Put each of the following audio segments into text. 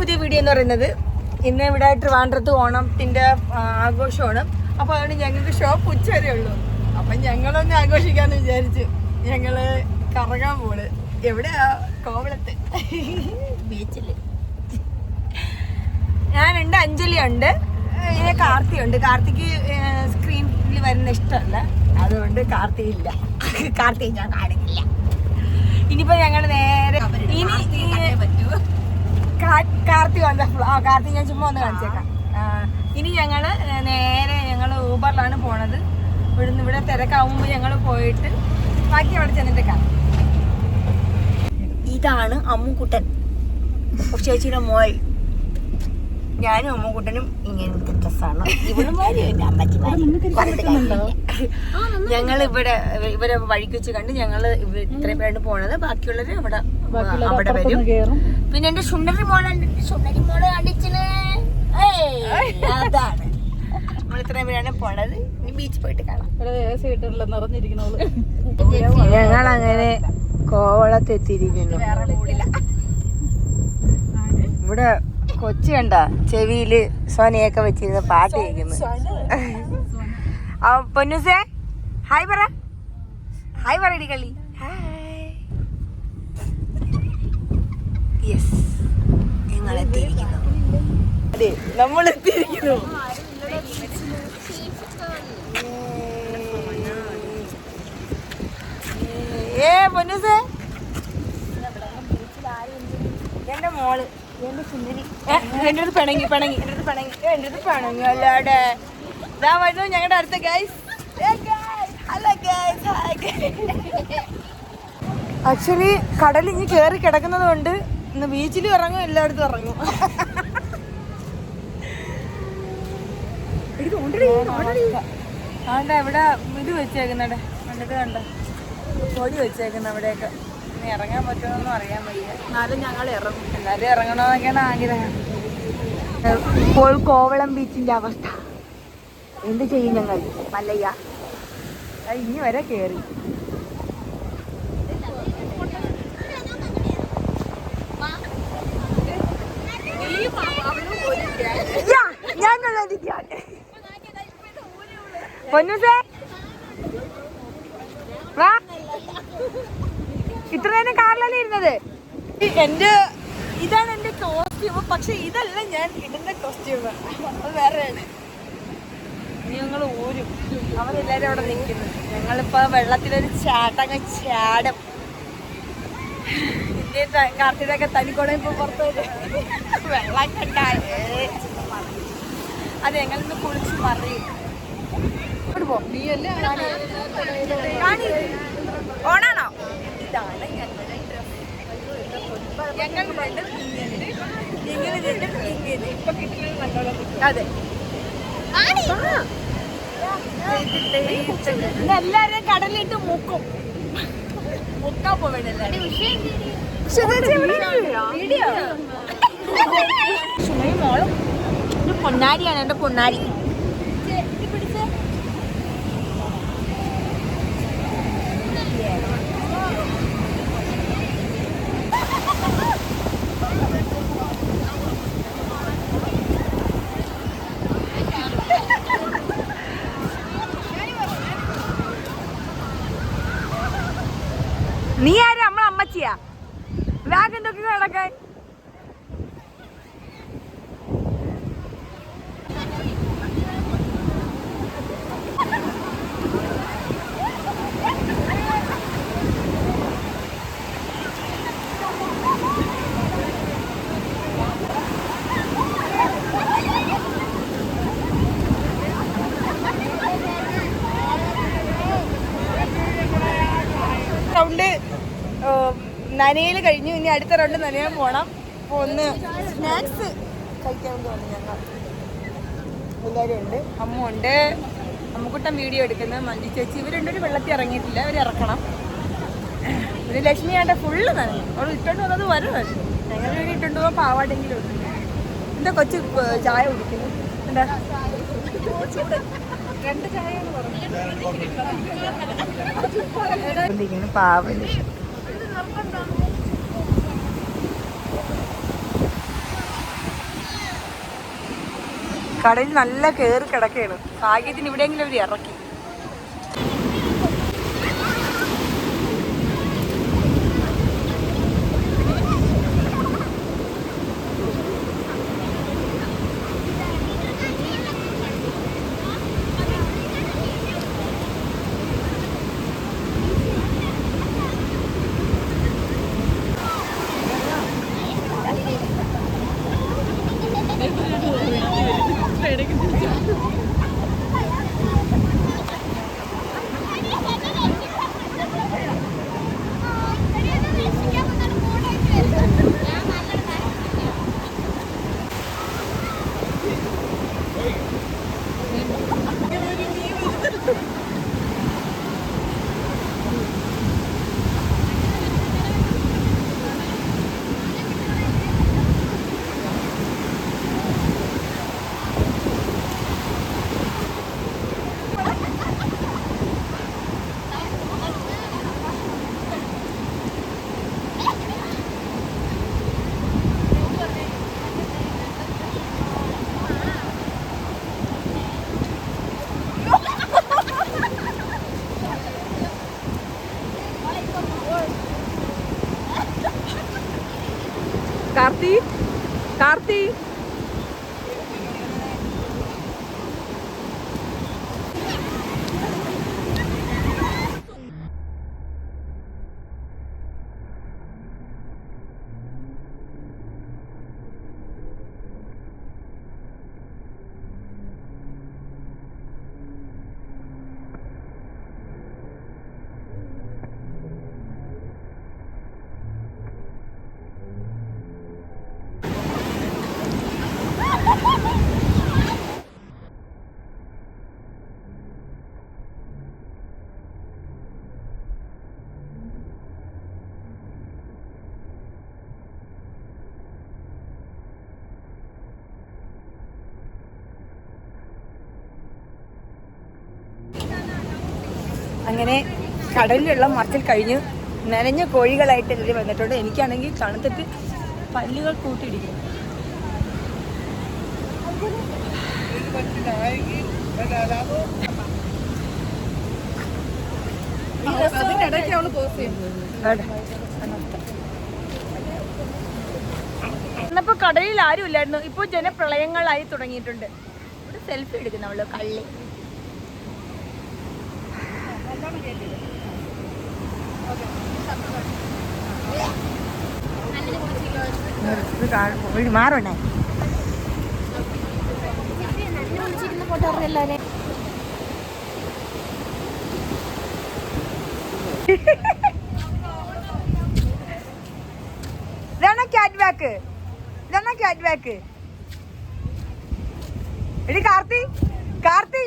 പുതിയ വീഡിയോ എന്ന് പറയുന്നത് ഇന്ന് ഇവിടെ ട്രിവാൻഡ്രത്ത് ഓണത്തിന്റെ ആഘോഷമാണ്. അപ്പോൾ അതുകൊണ്ട് ഞങ്ങൾക്ക് ഷോപ്പ് ഉച്ച വരെ ഉള്ളൂ. അപ്പം ഞങ്ങളൊന്ന് ആഘോഷിക്കാന്ന് വിചാരിച്ചു. ഞങ്ങള് കറങ്ങാൻ പോണ്. എവിടെയാ? കോവളത്ത് ബീച്ചിൽ. ഞാനുണ്ട്, അഞ്ജലി ഉണ്ട്, പിന്നെ കാർത്തിയുണ്ട്. കാർത്തിക്ക് സ്ക്രീനിൽ വരുന്ന ഇഷ്ടമല്ല, അതുകൊണ്ട് കാർത്തി ഇല്ല. കാർത്തി ഞാൻ കാണിക്കില്ല. ഇനിയിപ്പോ ഞങ്ങള് നേരെ കാർത്തി വന്നപ്പോൾ കാർത്തി ഞാൻ ചുമ്മാ ഒന്ന് കാണിച്ചേക്കാം. ഇനി ഞങ്ങള് ഊബറിലാണ് പോണത്. ഇവിടുന്ന് ഇവിടെ തിരക്കാവുമ്പോൾ ഞങ്ങള് പോയിട്ട് ബാക്കി അവിടെ ചെന്നിട്ട് കാണാം. ഇതാണ് അമ്മുക്കുട്ടൻ, ചേച്ചിയുടെ മോൾ. ഞാനും അമ്മുക്കുട്ടനും ഇങ്ങനത്തെ ഡ്രസ്സാണ്. ഞങ്ങൾ ഇവരെ വഴിക്ക് വെച്ച് കണ്ട് ഞങ്ങള് ഇത്രയും പേരാണ് പോണത്. ബാക്കിയുള്ളവര് അവിടെ വരും. പിന്നെ എന്റെ സുന്ദരി മോള് കണ്ടിച്ചിന്. അതാണ് നമ്മൾ ഇത്രയും പേരാണ് പോണത്. ഇനി ബീച്ച് പോയിട്ട് കാണാം. ഞങ്ങൾ അങ്ങനെ കോവളത്തെത്തിയിരിക്കുന്നു. ഇവിടെ കൊച്ചി കണ്ട ചെവിയില് സോനിയൊക്കെ വെച്ചിരുന്ന പാട്ട് കേൾക്കുന്നു. പൊന്നൂസേ ഹായ് പറ. ഹായ് പറയടി കളി. യെസ്, ഞങ്ങൾ എത്തിയിരിക്കുന്നു. അതെ, നമ്മൾ എത്തിയിരിക്കുന്നു. പൊന്നൂസേ, എന്റെ മോള്, എന്റെ സുന്ദരി എന്റെ അടുത്ത് പിണങ്ങി അല്ലാടെ. ഇതാ വരുന്നു ഞങ്ങളുടെ അടുത്ത ഗൈസ്. ആക്ച്വലി കടൽ ഇനി കേറി കിടക്കുന്നത് കൊണ്ട് ഇന്ന് ബീച്ചിലും ഇറങ്ങും, എല്ലായിടത്തും ഇറങ്ങും. ആണ്ട ഇവിടെ ഇത് വെച്ചേക്കുന്നടെ കണ്ടിട്ട് കണ്ട പൊടി വെച്ചേക്കുന്ന അവിടെയൊക്കെ. ഇനി ഇറങ്ങാൻ പറ്റുമെന്നൊന്നും അറിയാൻ വയ്യ. എന്നാലും ഞങ്ങൾ ഇറങ്ങും. എന്നാലും ഇറങ്ങണമെന്നൊക്കെയാണ് ആഗ്രഹം. ഇപ്പോൾ കോവളം ബീച്ചിന്റെ അവസ്ഥ എന്ത് ചെയ്യും ഞങ്ങൾ? മല്ലയ്യ ഇനി വരെ കേറി. പൊന്നൂസേ വാ. ഇത്ര നേരം കാറിലല്ലേ ഇരുന്നത്? ഇതാണ് എന്റെ കോസ്റ്റ്യൂം. പക്ഷെ ഇതല്ല ഞാൻ ഇടുന്ന കോസ്റ്റ്യൂം, അത് വേറെയാണ്. ഇനി ഞങ്ങൾ ഊരും. അവരെല്ലാരും അവിടെ നിൽക്കുന്നു. ഞങ്ങളിപ്പോ വെള്ളത്തിലൊരു ചാട്ടങ്ങ് ചാടും. കാർത്തികയൊക്കെ തനിക്കോടെ ഇപ്പൊ പുറത്ത് വെള്ളം കണ്ടാലേ അത് ഞങ്ങളിന്ന് കുളിച്ച് മറിയും. ഓണാണോ? ഇതാണ് ഞങ്ങളുടെ ഡ്രസ്. ഞങ്ങൾ രണ്ടും ഇപ്പൊ കിട്ടുന്നത്. അതെ, എല്ലാരും കടലിട്ട് മുക്കാൻ പോവേണ്ട. മോളും പൊന്നാരിയാണ്, എന്റെ പൊന്നാരി. നീ ആരും നമ്മളെ അമ്മച്ചിയാ ബാഗ് എന്തൊക്കെ നടക്കാൻ? റൗണ്ട് നനയിൽ കഴിഞ്ഞു. ഇനി അടുത്ത റൗണ്ട് നനയാൻ പോണം. അപ്പോൾ ഒന്ന് സ്നാക്സ് കഴിക്കാൻ വേണ്ടി വന്നു ഞങ്ങൾ. എല്ലാവരും ഉണ്ട്. അമ്മ ഉണ്ട്, അമ്മുക്കുട്ടൻ വീഡിയോ എടുക്കുന്നത്, മഞ്ജു ചേച്ചി. ഇവർ രണ്ടൊരു വെള്ളത്തിൽ ഇറങ്ങിയിട്ടില്ല, അവർ ഇറക്കണം. ഒരു ലക്ഷ്മിയാണ്ട് ഫുള്ള് നനയും. അവൾ ഇട്ടോണ്ട് വന്നത് വരും. ഞങ്ങൾ വേണ്ടി ഇട്ടുകൊണ്ട് പോകാൻ പാവാടെങ്കിലും ഉണ്ട്. എന്താ കൊച്ചു ചായ കുടിക്കുന്നു? എന്താ രണ്ട് ചായ പാവ. കടലിൽ നല്ല കയറി കിടക്കുകയാണ്. ഭാഗ്യത്തിന് ഇവിടെയെങ്കിലും അവർ ഇറക്കി. കാർത്തി കാർത്തി അങ്ങനെ കടലിലുള്ള മറച്ചിൽ കഴിഞ്ഞ് നനഞ്ഞ കോഴികളായിട്ട് എല്ലാവരും വന്നിട്ടുണ്ട്. എനിക്കാണെങ്കിൽ തണുത്തിട്ട് പല്ലുകൾ കൂട്ടിയിടിക്കും. അന്നപ്പോ കടലിൽ ആരും ഇല്ലായിരുന്നു. ഇപ്പൊ ജനപ്രളയങ്ങളായി തുടങ്ങിയിട്ടുണ്ട്. ഇവിടെ സെൽഫി എടുക്കുന്നവളോ കള്ളി. മാറണേ ഇതാണോ ക്യാറ്റ് വാക്ക്? ഇതാണോ ക്യാറ്റ് വാക്ക്? എടി Karthi Karthi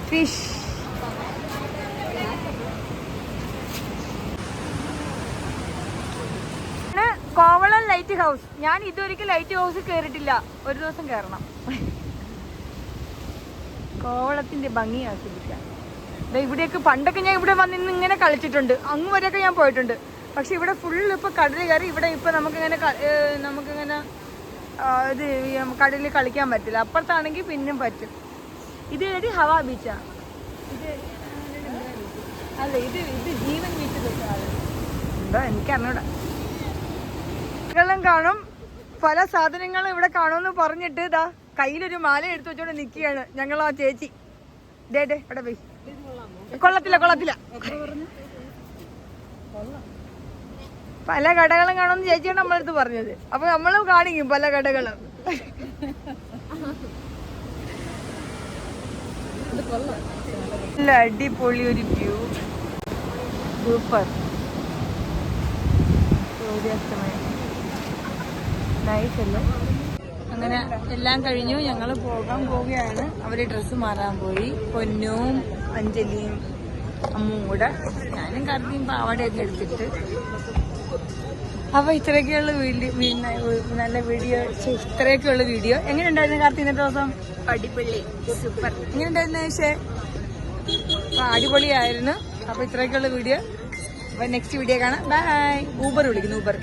fish. Kovalam light house. ഞാൻ ഇതുവരെയ്ക്കും ലൈറ്റ് ഹൗസിൽ കയറിയിട്ടില്ല. ഒരു ദിവസം കയറണം. കോവളത്തിന്റെ ഭംഗി ആസ്വദിക്കാം. ഇവിടെയൊക്കെ പണ്ടൊക്കെ ഞാൻ ഇവിടെ വന്നിന്ന് ഇങ്ങനെ കളിച്ചിട്ടുണ്ട്. അങ്ങ് വരെയൊക്കെ ഞാൻ പോയിട്ടുണ്ട്. പക്ഷെ ഇവിടെ ഫുള്ള് ഇപ്പൊ കടൽ കയറി. ഇവിടെ ഇപ്പൊ നമുക്കിങ്ങനെ ഇത് കടലിൽ കളിക്കാൻ പറ്റില്ല. അപ്പുറത്താണെങ്കിൽ പിന്നെയും പറ്റും. ഇത് ഏത് ഹവാ ബീച്ചാ? ഇത് അല്ല, ഇത് ജീവൻ ബീച്ച് എന്തോ എനിക്കറിഞ്ഞൂടാ. കാണും, പല സാധനങ്ങളും ഇവിടെ കാണുമെന്ന് പറഞ്ഞിട്ട് ഇതാ കയ്യിലൊരു മാല എടുത്തു വെച്ചോണ്ട് നിക്കുകയാണ് ഞങ്ങൾ. ആ ചേച്ചി ഡേ ഇവിടെ പോയി. കൊള്ളത്തില്ല പല കടകളും കാണുമെന്ന് ചേച്ചിയാണ് നമ്മളടുത്ത് പറഞ്ഞത്. അപ്പൊ നമ്മളും കാണിക്കും പല കടകളും. നല്ല അടിപൊളി ഒരു വ്യൂ. സൂപ്പർ. നൈസ് അല്ലേ. അങ്ങനെ എല്ലാം കഴിഞ്ഞു, ഞങ്ങൾ പോകാൻ പോവുകയാണ്. അവര് ഡ്രസ്സ് മാറാൻ പോയി. പൊന്നും അഞ്ജലിയും അമ്മും കൂടെ. ഞാനും കാർത്തിയും പാവാടയൊക്കെ എടുത്തിട്ട്. അപ്പൊ ഇത്രയൊക്കെയുള്ള നല്ല വീഡിയോ. ഇത്രയൊക്കെയുള്ള വീഡിയോ. എങ്ങനെയുണ്ടായിരുന്നു കാർത്തി ഇന്നത്തെ ദിവസം? അടിപൊളി, സൂപ്പർ. എങ്ങനെയുണ്ടായിരുന്നു പക്ഷേ? അടിപൊളിയായിരുന്നു. അപ്പൊ ഇത്രയൊക്കെയുള്ള വീഡിയോ. അപ്പൊ നെക്സ്റ്റ് വീഡിയോ കാണാം. ബൈ. ഊബർ വിളിക്കുന്നു, ഊബർ.